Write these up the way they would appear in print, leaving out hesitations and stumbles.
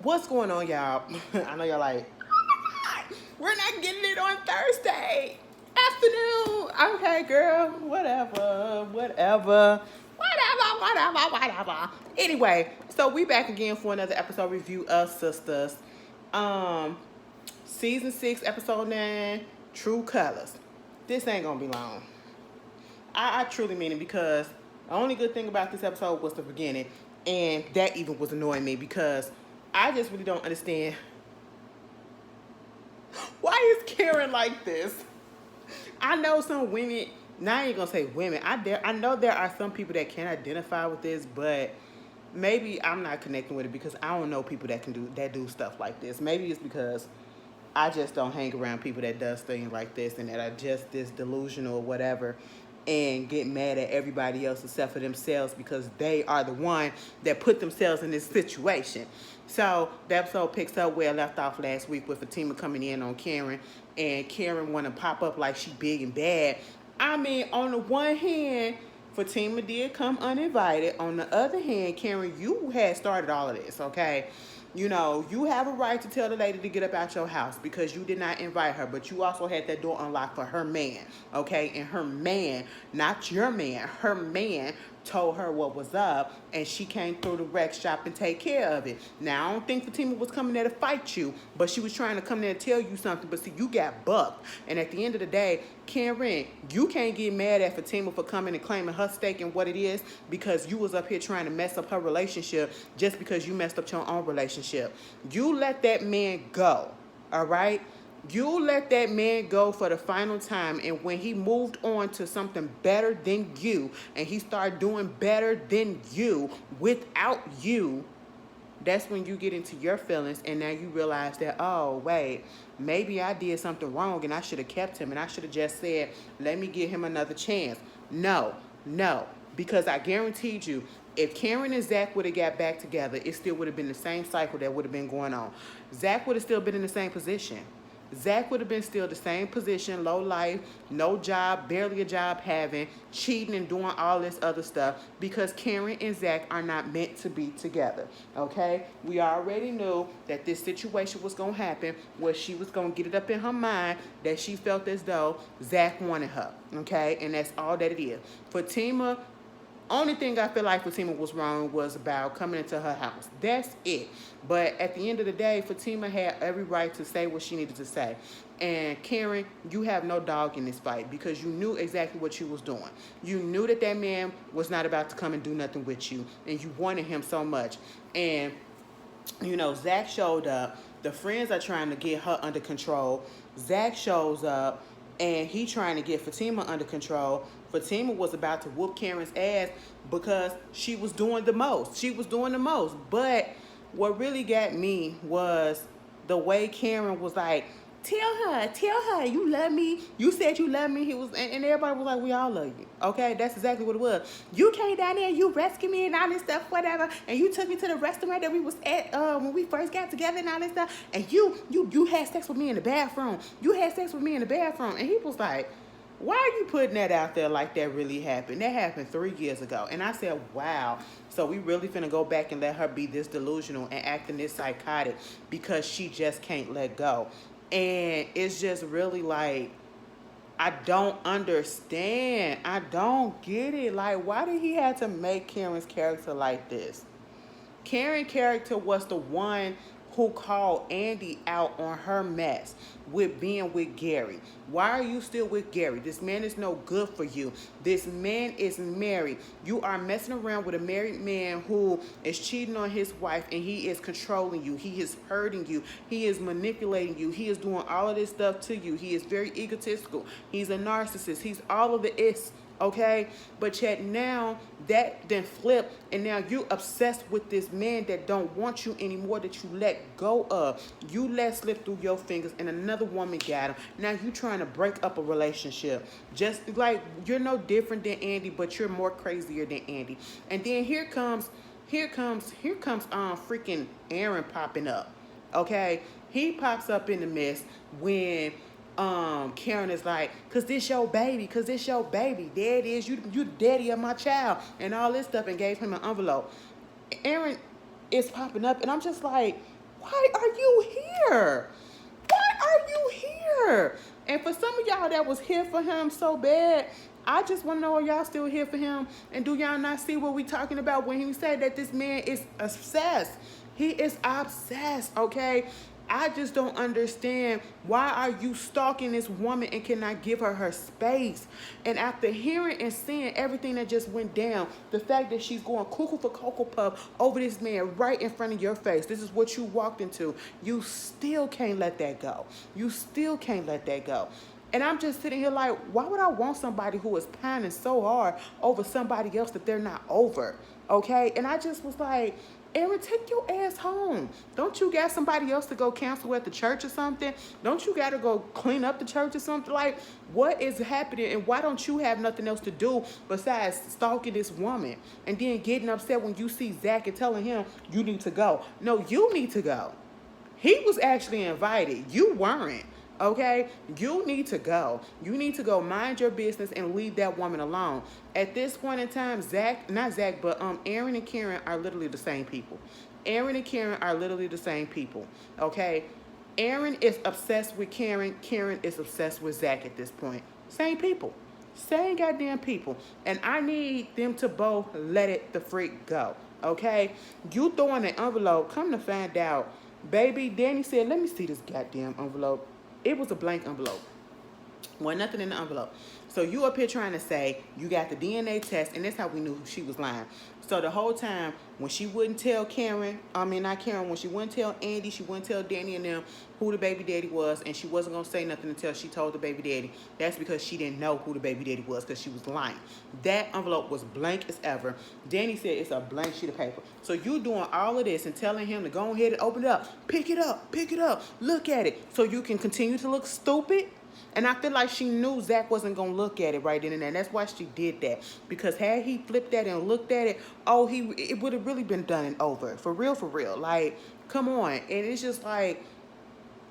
What's going on, y'all? I know y'all like, we're not getting it on Thursday afternoon. Okay, girl, whatever. Anyway, so we back again for another episode review of Sistas. Um, Season 6, Episode 9, True Colors. This ain't gonna be long. I truly mean it because the only good thing about this episode was the beginning, and that even was annoying me because I just really don't understand why is Karen like this. I know some women. Now I ain't gonna say women. I know there are some people that can identify with this, but maybe I'm not connecting with it because I don't know people that do stuff like this. Maybe it's because I just don't hang around people that does things like this and that are just this delusional or whatever and get mad at everybody else except for themselves because they are the one that put themselves in this situation. So the episode picks up where I left off last week with Fatima coming in on Karen and Karen want to pop up like she big and bad. I mean, on the one hand, Fatima did come uninvited. On the other hand, Karen, you had started all of this, okay? You know, you have a right to tell the lady to get up out your house because you did not invite her, but you also had that door unlocked for her man, okay? And her man, not your man, her man told her what was up, and she came through the rec shop and take care of it. Now, I don't think Fatima was coming there to fight you, but she was trying to come there to tell you something, but see, you got bucked. And at the end of the day, Karen, you can't get mad at Fatima for coming and claiming her stake in what it is because you was up here trying to mess up her relationship just because you messed up your own relationship. You let that man go, all right? You let that man go for the final time, and when he moved on to something better than you, and he started doing better than you without you, that's when you get into your feelings, and now you realize that, oh, wait, maybe I did something wrong, and I should have kept him, and I should have just said, let me give him another chance. No, because I guaranteed you, if Karen and Zach would have got back together, it still would have been the same cycle that would have been going on. Zach would have still been in the same position. Zach would have been still the same position, low life, no job, barely a job having, cheating and doing all this other stuff because Karen and Zach are not meant to be together, okay? We already knew that this situation was going to happen where she was going to get it up in her mind that she felt as though Zach wanted her, okay? And that's all that it is. Fatima, only thing I feel like Fatima was wrong was about coming into her house. That's it. But at the end of the day, Fatima had every right to say what she needed to say. And Karen, you have no dog in this fight because you knew exactly what you was doing. You knew that that man was not about to come and do nothing with you. And you wanted him so much. And, you know, Zach showed up. The friends are trying to get her under control. Zach shows up. And he trying to get Fatima under control. Fatima was about to whoop Karen's ass because she was doing the most. But what really got me was the way Karen was like, tell her you love me. You said you love me. And everybody was like, we all love you. Okay, that's exactly what it was. You came down there, you rescued me and all this stuff, whatever. And you took me to the restaurant that we was at when we first got together and all this stuff. And you had sex with me in the bathroom. And he was like, why are you putting that out there like that really happened? That happened 3 years ago. And I said, wow. So we really finna go back and let her be this delusional and acting this psychotic because she just can't let go. And it's just really like, I don't understand. I don't get it. Like, why did he have to make Karen's character like this? Karen's character was the one who called Andy out on her mess with being with Gary. Why are you still with Gary? This man is no good for you. This man is married. You are messing around with a married man who is cheating on his wife and he is controlling you. He is hurting you. He is manipulating you. He is doing all of this stuff to you. He is very egotistical. He's a narcissist. He's all of the is. Okay, but yet now that then flip, and now you obsessed with this man that don't want you anymore, that you let go of. You let slip through your fingers, and another woman got him. Now you trying to break up a relationship, just like you're no different than Andy, but you're more crazier than Andy. And then here comes freaking Aaron popping up. Okay, he pops up in the mess when Karen is like, cause this your baby, there it is, you the daddy of my child, and all this stuff, and gave him an envelope. Aaron is popping up, and I'm just like, why are you here? Why are you here? And for some of y'all that was here for him so bad, I just want to know, are y'all still here for him? And do y'all not see what we talking about when he said that this man is obsessed? He is obsessed, okay? I just don't understand, why are you stalking this woman and cannot give her her space? And after hearing and seeing everything that just went down, the fact that she's going cuckoo for Cocoa Puff over this man right in front of your face, this is what you walked into, you still can't let that go. You still can't let that go. And I'm just sitting here like, why would I want somebody who is pining so hard over somebody else that they're not over? Okay? And I just was like, Aaron, take your ass home. Don't you got somebody else to go cancel at the church or something? Don't you got to go clean up the church or something? Like, what is happening? And why don't you have nothing else to do besides stalking this woman and then getting upset when you see Zach and telling him you need to go? No, you need to go. He was actually invited. You weren't. Okay? You need to go. You need to go mind your business and leave that woman alone. At this point in time, Aaron and Karen are literally the same people. Aaron and Karen are literally the same people. Okay? Aaron is obsessed with Karen. Karen is obsessed with Zach at this point. Same people. Same goddamn people. And I need them to both let it the freak go. Okay? You throwing an envelope, come to find out, baby, Danny said, let me see this goddamn envelope. It was a blank envelope. Wasn't nothing in the envelope. So you up here trying to say you got the DNA test, and that's how we knew she was lying. So the whole time, when she wouldn't tell when she wouldn't tell Andy, she wouldn't tell Danny and them who the baby daddy was, and she wasn't going to say nothing until she told the baby daddy. That's because she didn't know who the baby daddy was, because she was lying. That envelope was blank as ever. Danny said it's a blank sheet of paper. So you doing all of this and telling him to go ahead and open it up, pick it up, look at it, so you can continue to look stupid? And I feel like she knew Zach wasn't going to look at it right then and there. And that's why she did that. Because had he flipped that and looked at it, it would have really been done and over. For real. Like, come on. And it's just like,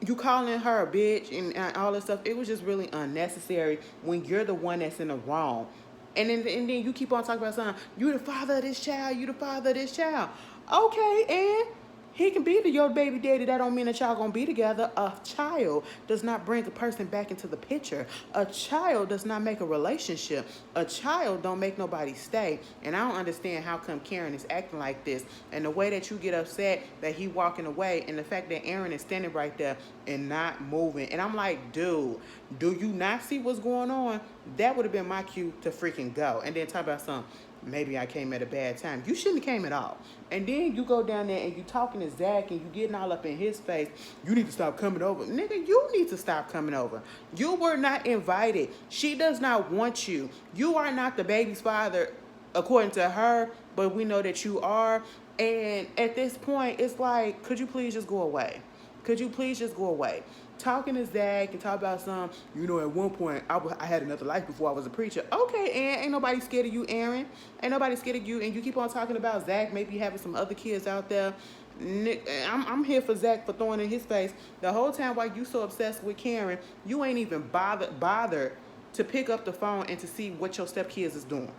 you calling her a bitch and all this stuff. It was just really unnecessary when you're the one that's in the wrong. And then you keep on talking about something. You the father of this child. Okay, and he can be your baby daddy. That don't mean that y'all gonna be together. A child does not bring a person back into the picture. A child does not make a relationship. A child don't make nobody stay. And I don't understand how come Karen is acting like this. And the way that you get upset that he walking away, and the fact that Aaron is standing right there and not moving. And I'm like, dude, do you not see what's going on? That would have been my cue to freaking go. And then talk about something. Maybe I came at a bad time. You shouldn't have came at all. And then you go down there and you talking to Zach and you getting all up in his face. You need to stop coming over. Nigga, you need to stop coming over. You were not invited. She does not want you. You are not the baby's father, according to her, but we know that you are. And at this point, it's like, could you please just go away? Could you please just go away? Talking to Zach and talk about at one point, I had another life before I was a preacher. Okay, and ain't nobody scared of you, Aaron. Ain't nobody scared of you. And you keep on talking about Zach, maybe having some other kids out there. I'm here for Zach for throwing in his face. The whole time while you so obsessed with Karen, you ain't even bothered to pick up the phone and to see what your stepkids is doing.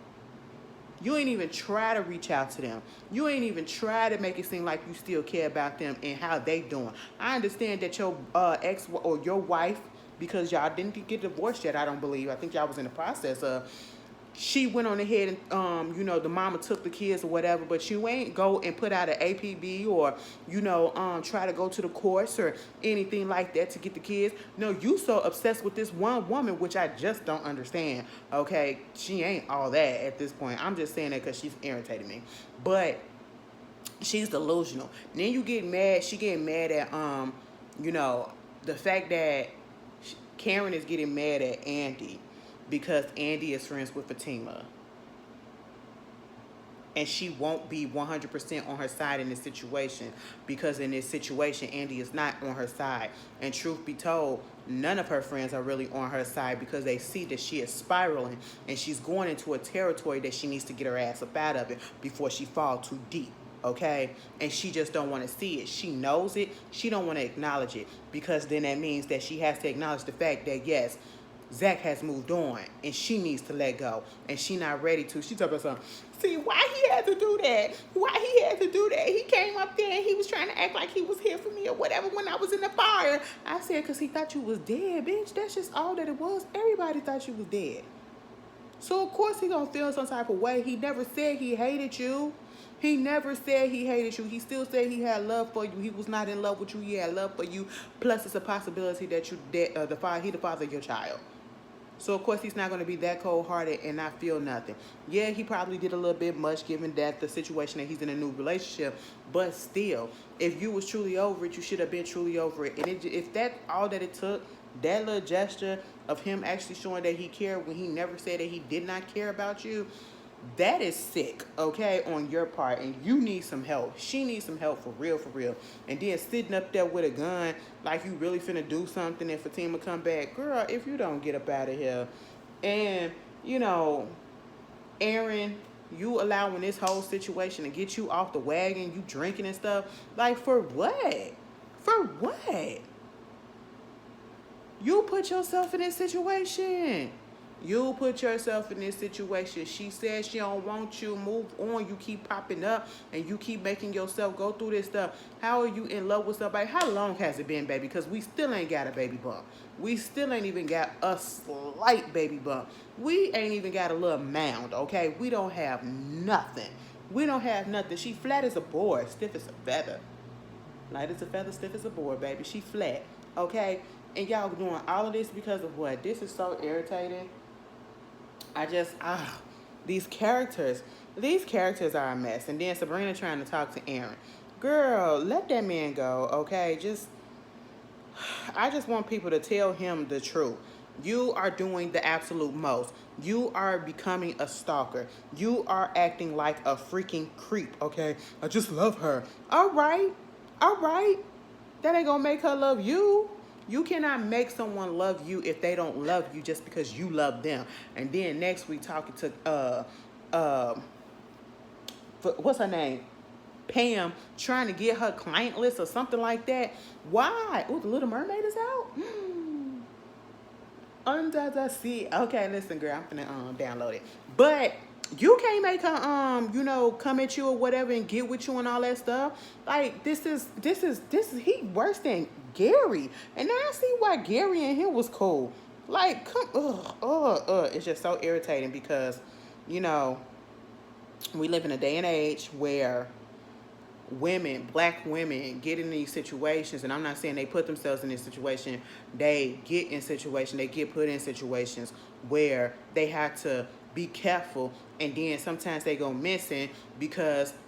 You ain't even try to reach out to them. You ain't even try to make it seem like you still care about them and how they doing. I understand that your ex or your wife, because y'all didn't get divorced yet, I don't believe. I think y'all was in the process of. She went on ahead and, the mama took the kids or whatever, but you ain't go and put out an APB or, try to go to the courts or anything like that to get the kids. No, you so obsessed with this one woman, which I just don't understand, okay? She ain't all that at this point. I'm just saying that because she's irritating me. But she's delusional. And then you get mad. She getting mad at, the fact that Karen is getting mad at Andy, because Andy is friends with Fatima. And she won't be 100% on her side in this situation, because in this situation, Andy is not on her side. And truth be told, none of her friends are really on her side, because they see that she is spiraling and she's going into a territory that she needs to get her ass up out of it before she falls too deep. Okay? And she just don't want to see it. She knows it. She don't want to acknowledge it, because then that means that she has to acknowledge the fact that, yes, Zach has moved on and she needs to let go and she not ready to. She talking about something. See, why he had to do that? Why he had to do that? He came up there and he was trying to act like he was here for me or whatever when I was in the fire. I said, because he thought you was dead, bitch. That's just all that it was. Everybody thought you was dead. So, of course, he going to feel some type of way. He never said he hated you. He never said he hated you. He still said he had love for you. He was not in love with you. He had love for you. Plus, it's a possibility that he the father of your child. So, of course, he's not going to be that cold-hearted and not feel nothing. Yeah, he probably did a little bit much given that the situation that he's in a new relationship. But still, if you was truly over it, you should have been truly over it. And if that's all that it took, that little gesture of him actually showing that he cared when he never said that he did not care about you, that is sick, okay, on your part, and you need some help. She needs some help for real, for real. And then sitting up there with a gun like you really finna do something and Fatima come back. Girl, if you don't get up out of here. And, you know, Aaron, you allowing this whole situation to get you off the wagon, you drinking and stuff. Like, for what? For what? You put yourself in this situation. You put yourself in this situation. She says she don't want you. Move on. You keep popping up and you keep making yourself go through this stuff. How are you in love with somebody? How long has it been, baby? Because we still ain't got a baby bump. We still ain't even got a slight baby bump. We ain't even got a little mound, okay? We don't have nothing. We don't have nothing. She flat as a board, stiff as a feather. Light as a feather, stiff as a board, baby. She flat, okay? And y'all doing all of this because of what? This is so irritating. These characters are a mess. And then Sabrina trying to talk to Aaron. Girl, let that man go, okay? I just want people to tell him the truth. You are doing the absolute most. You are becoming a stalker. You are acting like a freaking creep, okay? I just love her. All right. That ain't gonna make her love you. You cannot make someone love you if they don't love you just because you love them. And then next we talking to what's her name? Pam, trying to get her client list or something like that. Why? Oh, the Little Mermaid is out? Under the sea. Okay, listen, girl, I'm finna download it. But you can't make her come at you or whatever and get with you and all that stuff. Like this is he worse than Gary. And now I see why Gary and him was cool. Like, it's just so irritating because, we live in a day and age where black women get in these situations, and I'm not saying they put themselves in this situation, they get put in situations where they have to be careful, and then sometimes they go missing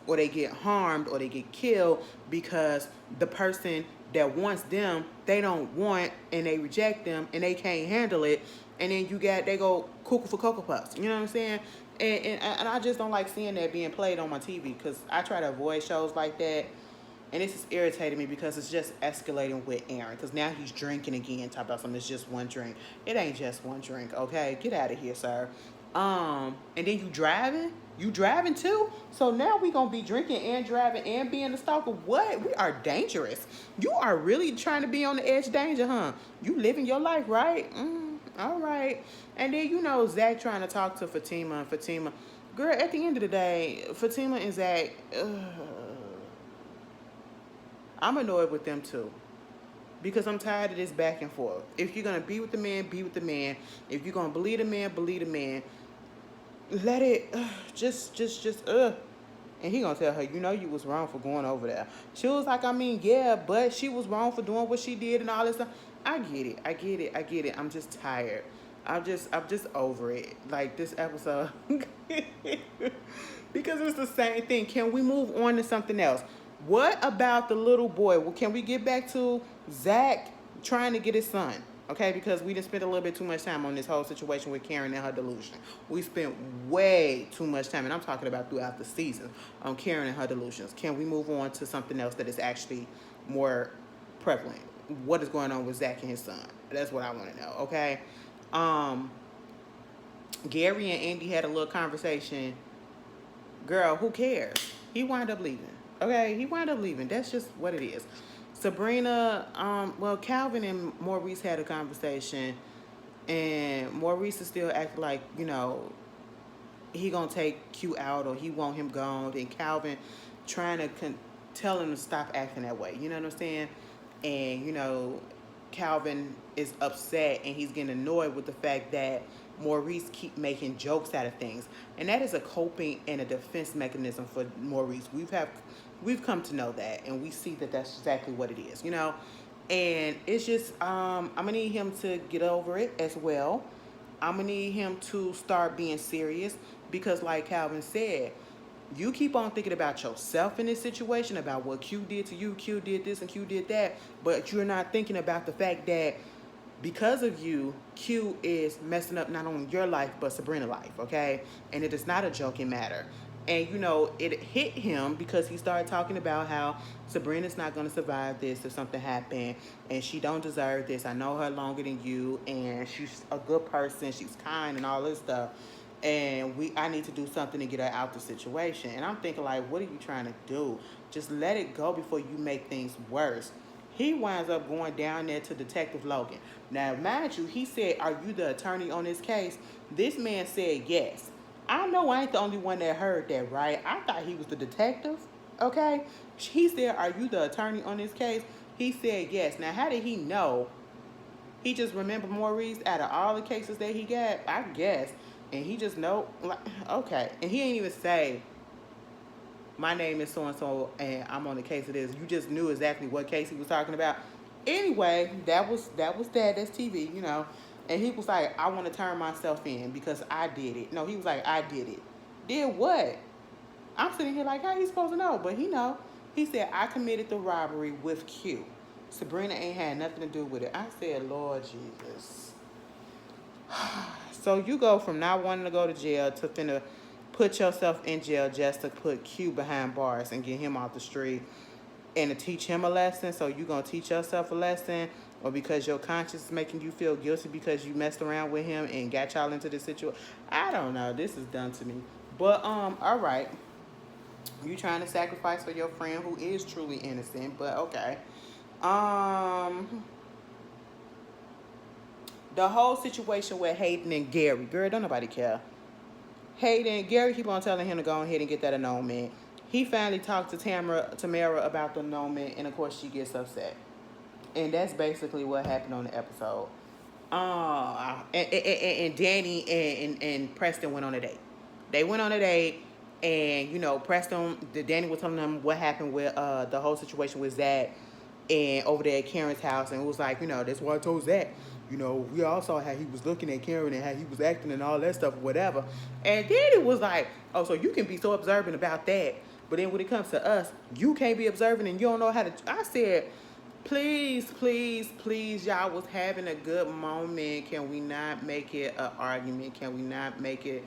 or they get harmed or they get killed because the person that wants them, they don't want, and they reject them and they can't handle it, and then they go cuckoo for Cocoa Puffs, you know what I'm saying? And I just don't like seeing that being played on my TV because I try to avoid shows like that. And this is irritating me because it's just escalating with Aaron. Because now he's drinking again. Talk about something. It's just one drink. It ain't just one drink, okay? Get out of here, sir. And then you driving? You driving too? So now we going to be drinking and driving and being a stalker. What? We are dangerous. You are really trying to be on the edge of danger, huh? You living your life, right? All right. And then, Zach trying to talk to Fatima. And Fatima, girl, at the end of the day, Fatima and Zach, I'm annoyed with them too. Because I'm tired of this back and forth. If you're going to be with the man, be with the man. If you're going to believe the man, believe the man. Let it, And he going to tell her, you was wrong for going over there. She was like, yeah, but she was wrong for doing what she did and all this stuff. I get it. I'm just tired. I'm just over it. Like this episode. Because it's the same thing. Can we move on to something else? What about the little boy? Well, can we get back to Zach trying to get his son? Okay, because we didn't spend a little bit too much time on this whole situation with Karen and her delusion. We spent way too much time, and I'm talking about throughout the season, on Karen and her delusions. Can we move on to something else that is actually more prevalent? What is going on with Zach and his son? That's what I want to know, okay? Gary and Andy had a little conversation. Girl, who cares? He wound up leaving. Okay, he wound up leaving. That's just what it is. Sabrina, Calvin and Maurice had a conversation. And Maurice is still acting like, he gonna take Q out or he want him gone. And Calvin trying to tell him to stop acting that way. You know what I'm saying? And Calvin is upset and he's getting annoyed with the fact that Maurice keep making jokes out of things, and that is a coping and a defense mechanism for Maurice. We've come to know that, and we see that that's exactly what it is. And it's just I'm gonna need him to get over it as well. I'm gonna need him to start being serious because, like Calvin said, you keep on thinking about yourself in this situation, about what Q did to you, Q did this and Q did that, but you're not thinking about the fact that because of you, Q is messing up not only your life, but Sabrina's life, okay? And it is not a joking matter. And, it hit him because he started talking about how Sabrina's not going to survive this if something happened, and she don't deserve this. I know her longer than you, and she's a good person. She's kind and all this stuff. And I need to do something to get her out the situation. And I'm thinking, like, what are you trying to do? Just let it go before you make things worse. He winds up going down there to Detective Logan. Now, mind you, he said, "Are you the attorney on this case?" This man said yes. I know I ain't the only one that heard that, right? I thought he was the detective, okay? He said, "Are you the attorney on this case?" He said yes. Now, how did he know? He just remembered Maurice out of all the cases that he got, I guess. And he just know, like, okay. And he ain't even say, "My name is so-and-so, and I'm on the case of this." You just knew exactly what case he was talking about. Anyway, that was that. That's TV, And he was like, "I want to turn myself in because I did it." No, he was like, "I did it." Did what? I'm sitting here like, how he supposed to know? But he know. He said, "I committed the robbery with Q. Sabrina ain't had nothing to do with it." I said, Lord Jesus. So you go from not wanting to go to jail to finna put yourself in jail just to put Q behind bars and get him off the street and to teach him a lesson. So you gonna teach yourself a lesson, or because your conscience is making you feel guilty because you messed around with him and got y'all into this situation? I don't know. This is done to me. But all right. You trying to sacrifice for your friend who is truly innocent, but okay. The whole situation with Hayden and Gary, girl, don't nobody care. Gary keep on telling him to go ahead and get that annulment. He finally talked to Tamara about the annulment, and of course she gets upset. And that's basically what happened on the episode. And Danny and Preston went on a date. They went on a date, and Danny was telling them what happened with the whole situation with Zach and over there at Karen's house, and it was like, that's why I told Zach. We all saw how he was looking at Karen and how he was acting and all that stuff, whatever. And then it was like, oh, so you can be so observant about that, but then when it comes to us, you can't be observant and you don't know how to. I said, please, please, please, y'all was having a good moment. Can we not make it an argument? Can we not make it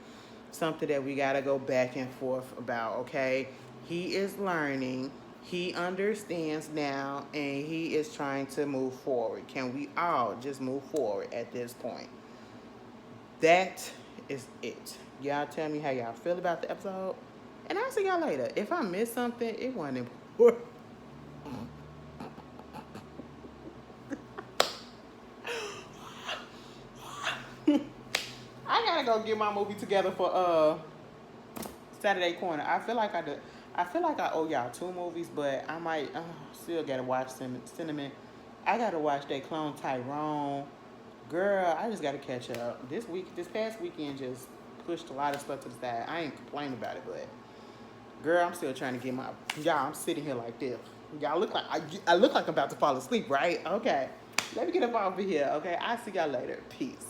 something that we got to go back and forth about, okay? He is learning. He understands now, and he is trying to move forward. Can we all just move forward at this point? That is it. Y'all tell me how y'all feel about the episode, and I'll see y'all later. If I missed something, it wasn't important. I gotta go get my movie together for Saturday Corner. I feel like I owe y'all 2 movies, but I might still gotta watch Cinnamon. I gotta watch that clone Tyrone. Girl, I just gotta catch up. This past weekend just pushed a lot of stuff to the side. I ain't complaining about it, but girl, I'm still trying to get y'all, I'm sitting here like this. Y'all look like I look like I'm about to fall asleep, right? Okay. Let me get up off of here, okay? I'll see y'all later. Peace.